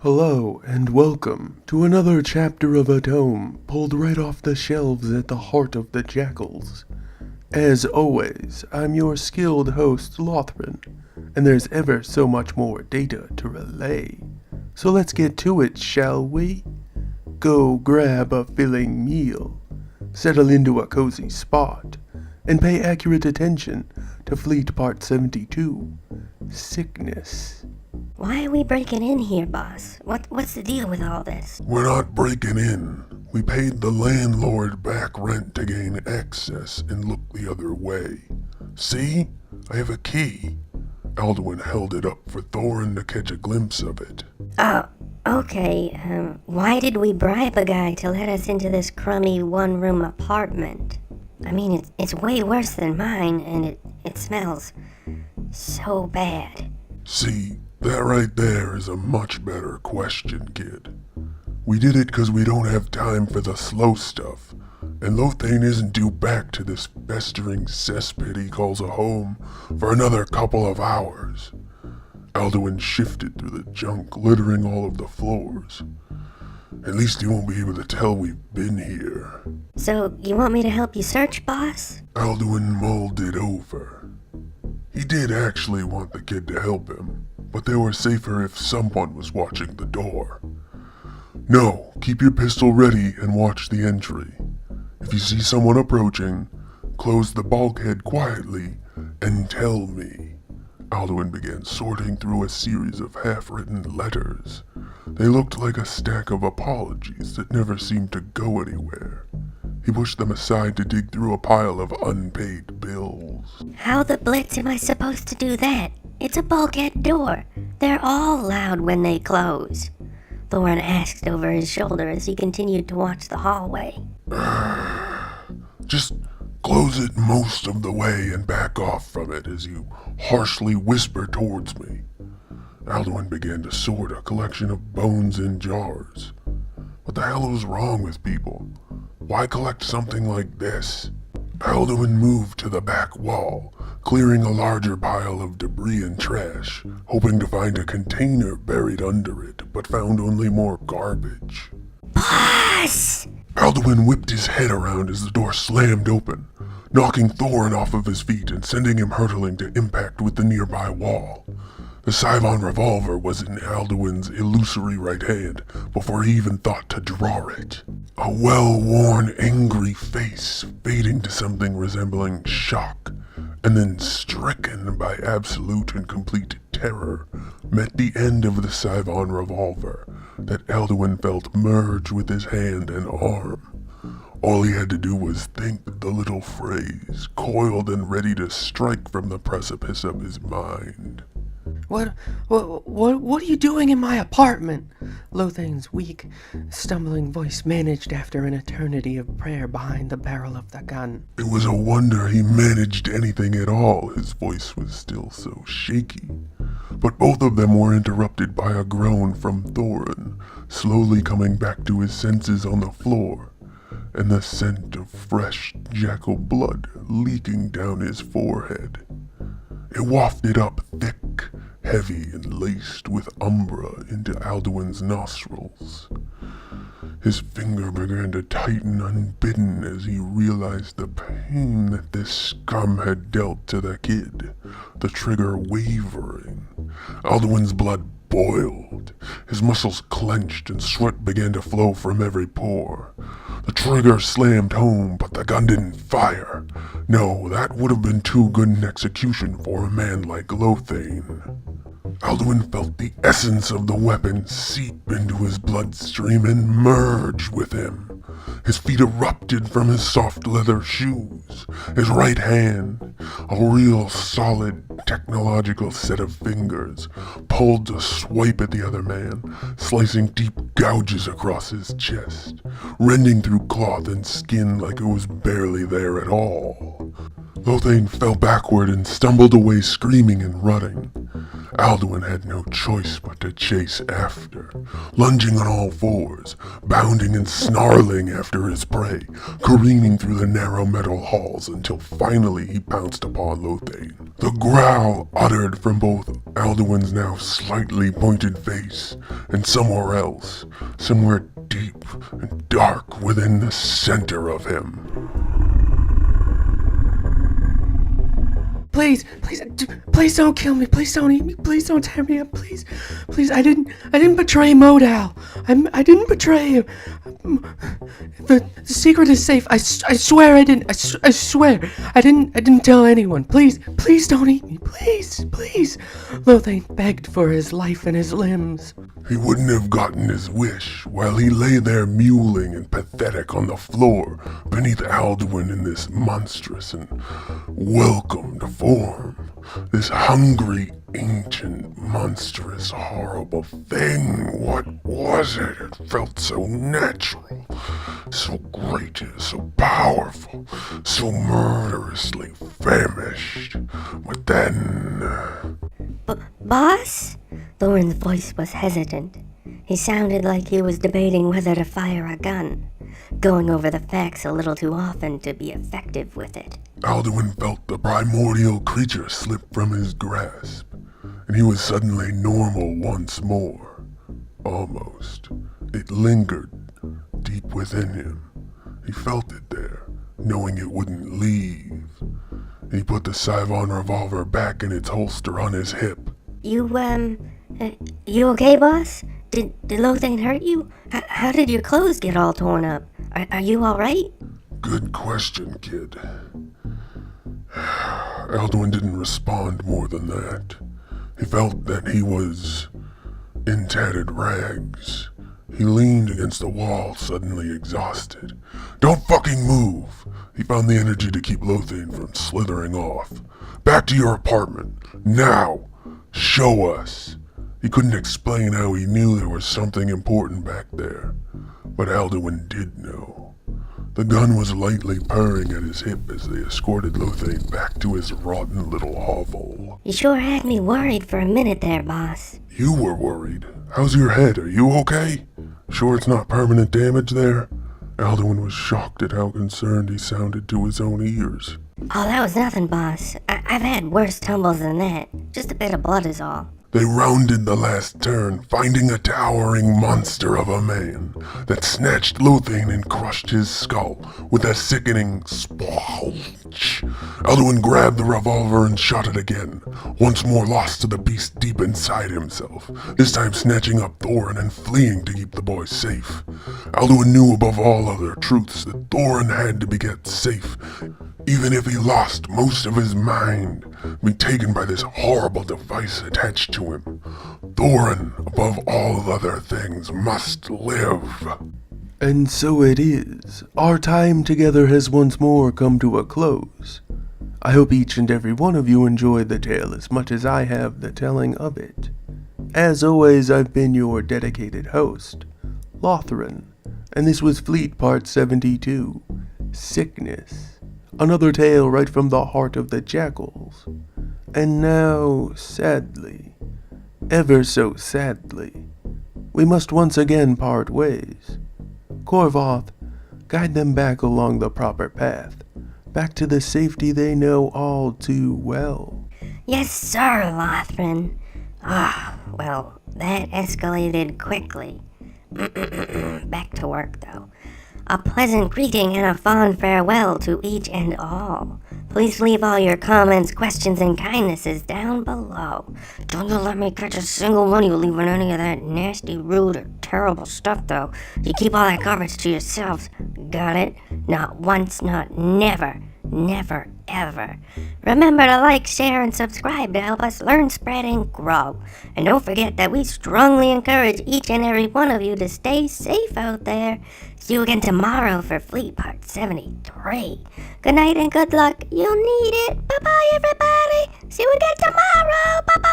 Hello and welcome to another chapter of a tome pulled right off the shelves at the heart of the Jakuls. As always, I'm your skilled host Thorin, and there's ever so much more data to relay. So let's get to it, shall we? Go grab a filling meal, settle into a cozy spot, and pay accurate attention to Fleet Part 72, Sickness. Why are we breaking in here, boss? What's the deal with all this? We're not breaking in. We paid the landlord back rent to gain access and look the other way. See? I have a key. Alduin held it up for Thorin to catch a glimpse of it. Oh, okay. Why did we bribe a guy to let us into this crummy one-room apartment? I mean, it's way worse than mine, and it smells so bad. See, that right there is a much better question, kid. We did it because we don't have time for the slow stuff, and Lothane isn't due back to this festering cesspit he calls a home for another couple of hours. Alduin shifted through the junk littering all of the floors. At least he won't be able to tell we've been here. So, you want me to help you search, boss? Alduin mulled it over. He did actually want the kid to help him, but they were safer if someone was watching the door. No, keep your pistol ready and watch the entry. If you see someone approaching, close the bulkhead quietly and tell me. Alduin began sorting through a series of half-written letters. They looked like a stack of apologies that never seemed to go anywhere. He pushed them aside to dig through a pile of unpaid bills. How the blitz am I supposed to do that? It's a bulkhead door. They're all loud when they close. Thorin asked over his shoulder as he continued to watch the hallway. Just close it most of the way and back off from it as you harshly whisper towards me. Alduin began to sort a collection of bones in jars. What the hell was wrong with people? Why collect something like this? Alduin moved to the back wall, clearing a larger pile of debris and trash, hoping to find a container buried under it, but found only more garbage. Boss! Alduin whipped his head around as the door slammed open, knocking Thorin off of his feet and sending him hurtling to impact with the nearby wall. The Sivon revolver was in Alduin's illusory right hand before he even thought to draw it. A well-worn, angry face fading to something resembling shock, and then stricken by absolute and complete terror, met the end of the Sivon revolver that Alduin felt merge with his hand and arm. All he had to do was think the little phrase, coiled and ready to strike from the precipice of his mind. What are you doing in my apartment? Lothane's weak, stumbling voice managed after an eternity of prayer behind the barrel of the gun. It was a wonder he managed anything at all. His voice was still so shaky. But both of them were interrupted by a groan from Thorin, slowly coming back to his senses on the floor, and the scent of fresh jackal blood leaking down his forehead. It wafted up thick, heavy, and laced with umbra into Alduin's nostrils. His finger began to tighten unbidden as he realized the pain that this scum had dealt to the kid, the trigger wavering. Alduin's blood boiled. His muscles clenched and sweat began to flow from every pore. The trigger slammed home, but the gun didn't fire. No, that would have been too good an execution for a man like Lothane. Alduin felt the essence of the weapon seep into his bloodstream and merge with him. His feet erupted from his soft leather shoes. His right hand, a real solid technological set of fingers, pulled to swipe at the other man, slicing deep gouges across his chest, rending through cloth and skin like it was barely there at all. Lothane fell backward and stumbled away screaming and running. Alduin had no choice but to chase after, lunging on all fours, bounding and snarling after his prey, careening through the narrow metal halls until finally he pounced upon Lothane. The growl uttered from both Alduin's now slightly pointed face and somewhere else, somewhere deep and dark within the center of him. Please don't kill me. Please don't eat me. Please don't tear me up. Please, I didn't betray Modal. I didn't betray him. The secret is safe. I swear I didn't. I swear I didn't tell anyone. Please don't eat me. Please. Lothane begged for his life and his limbs. He wouldn't have gotten his wish while he lay there mewling and pathetic on the floor beneath Alduin in this monstrous and welcomed form. This hungry, ancient, monstrous, horrible thing. What was it? It felt so natural, so great, so powerful, so murderously famished. But then... Boss? Thorin's voice was hesitant. He sounded like he was debating whether to fire a gun, going over the facts a little too often to be effective with it. Alduin felt the primordial creature slip from his grasp, and he was suddenly normal once more. Almost. It lingered deep within him. He felt it there, knowing it wouldn't leave. He put the Sivon revolver back in its holster on his hip. You okay, boss? Did Lothane hurt you? How did your clothes get all torn up? Are you alright? Good question, kid. Alduin didn't respond more than that. He felt that he was in tattered rags. He leaned against the wall, suddenly exhausted. Don't fucking move! He found the energy to keep Lothane from slithering off. Back to your apartment. Now! Show us! He couldn't explain how he knew there was something important back there, but Alduin did know. The gun was lightly purring at his hip as they escorted Lothane back to his rotten little hovel. You sure had me worried for a minute there, boss. You were worried. How's your head? Are you okay? Sure it's not permanent damage there? Alduin was shocked at how concerned he sounded to his own ears. Oh, that was nothing, boss. I've had worse tumbles than that. Just a bit of blood is all. They rounded the last turn, finding a towering monster of a man that snatched Lothane and crushed his skull with a sickening sploosh. Alduin grabbed the revolver and shot it again, once more lost to the beast deep inside himself, this time snatching up Thorin and fleeing to keep the boy safe. Alduin knew above all other truths that Thorin had to be kept safe, even if he lost most of his mind, be taken by this horrible device attached to him. Thorin, above all other things, must live. And so it is. Our time together has once more come to a close. I hope each and every one of you enjoyed the tale as much as I have the telling of it. As always, I've been your dedicated host, Thorin, and this was Fleet Part 72, Sickness. Another tale right from the heart of the Jakuls. And now, sadly, ever so sadly, we must once again part ways. Korvoth, guide them back along the proper path, back to the safety they know all too well. Yes, sir, Lothrin. Well, that escalated quickly. Back to work, though. A pleasant greeting and a fond farewell to each and all. Please leave all your comments, questions, and kindnesses down below. Don't you let me catch a single one of you leaving any of that nasty, rude, or terrible stuff, though. You keep all that garbage to yourselves. Got it? Not once, not never. Never, ever. Remember to like, share, and subscribe to help us learn, spread, and grow. And don't forget that we strongly encourage each and every one of you to stay safe out there. See you again tomorrow for Fleet Part 73. Good night and good luck. You'll need it. Bye-bye, everybody. See you again tomorrow. Bye-bye.